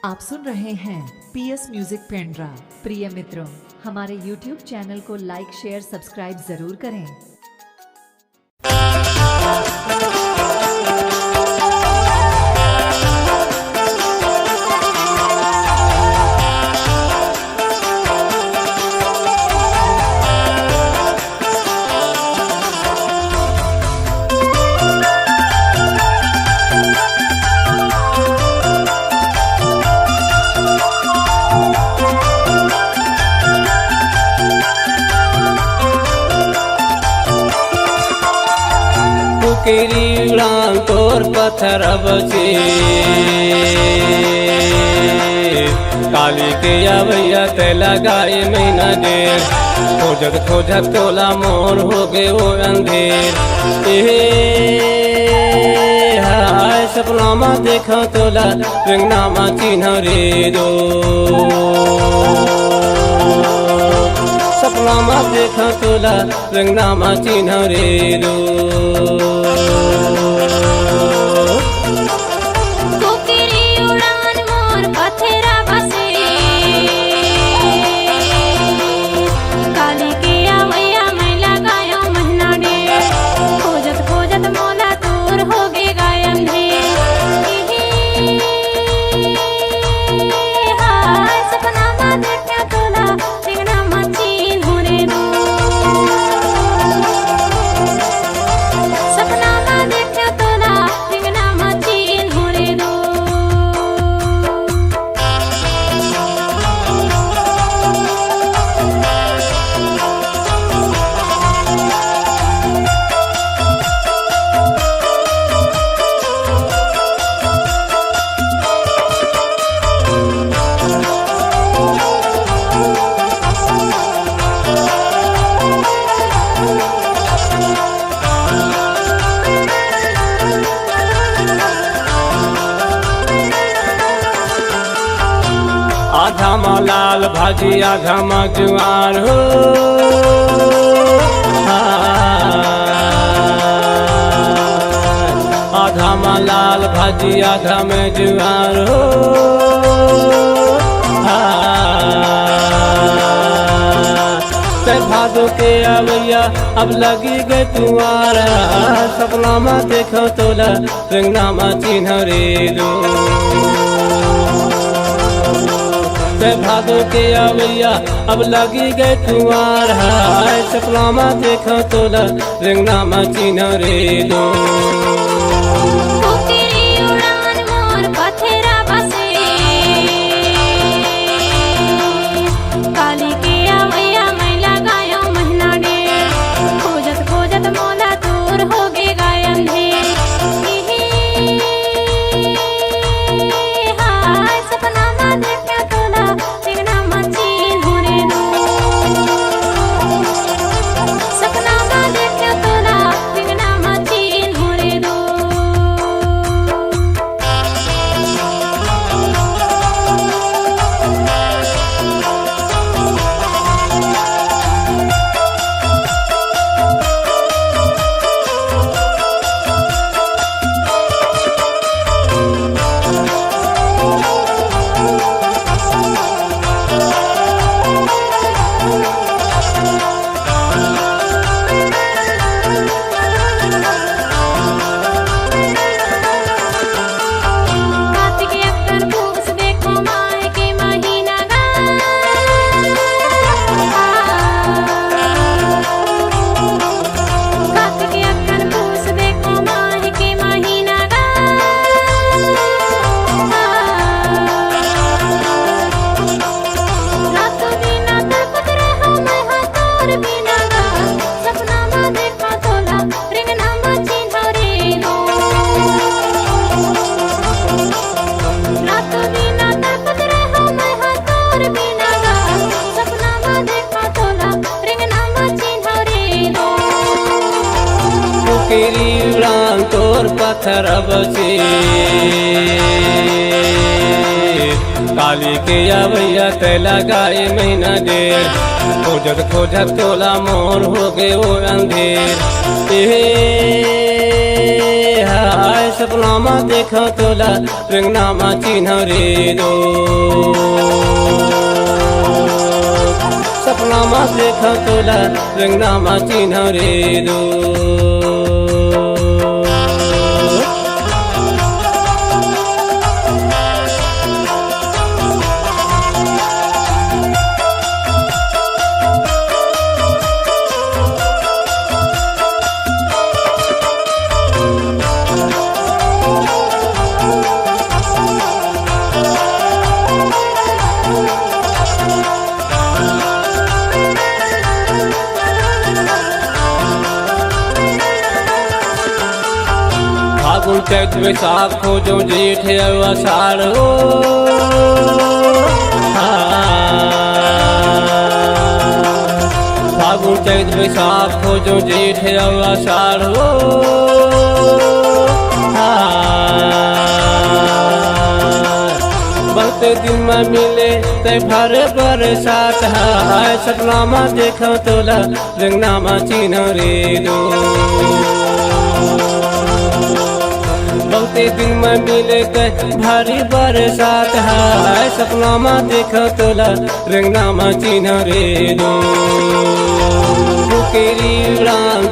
आप सुन रहे हैं पीएस म्यूजिक पेंड्रा। प्रिय मित्रों, हमारे YouTube चैनल को लाइक शेयर सब्सक्राइब जरूर करें। केरी उड़ान तोर पत्थर बचे काली के भैया ते लगाए महीना डेढ़ खोजत खोजत तोला मोर हो गए वो अंधेर। हाय सपना मा देखा तोला रंगना मा चिन्ह रे दो सपना मा देखा तोला रंगना मा चिन्ह रे दो। आधा मा लाल भाजी आधा मा जुआर हो आधा मा लाल भाजी आधा में जुआर हो ते भादो के अवैया अब लगी गए तुम्हारा सपना मा देखो तोला रंगना मा चिन्ह रे दो भादो के अवैया अब लगी गए तुम्हारा सपना मा देखो तोला रंगना मा चिन्ह रे दो। केरी उड़ान तोर पत्थर बचे काली के भैया ते लगाए महीना डेढ़ खोजत खोजत तोला मोर हो गए वो अंधेर। है सपना में देखो तोला रंगनामा चिन्ह रे दो सपना में देखो तोला रंगनामा चिन्ह रे दो फागुन चैत बैसाख खोजो जेठ आषाढ़ हो फागुन चैत बैसाख खोजो जेठ आषाढ़ हो बहुत दिन में मिले ते भर बरसात है सपना में देखो तोला रंगनामा चिन्ह रे दो बहुते दिन में मिले ते भारी बरसात है सपना में देखो तोला रंगनामा चिन्ह रे दो केरी उड़ान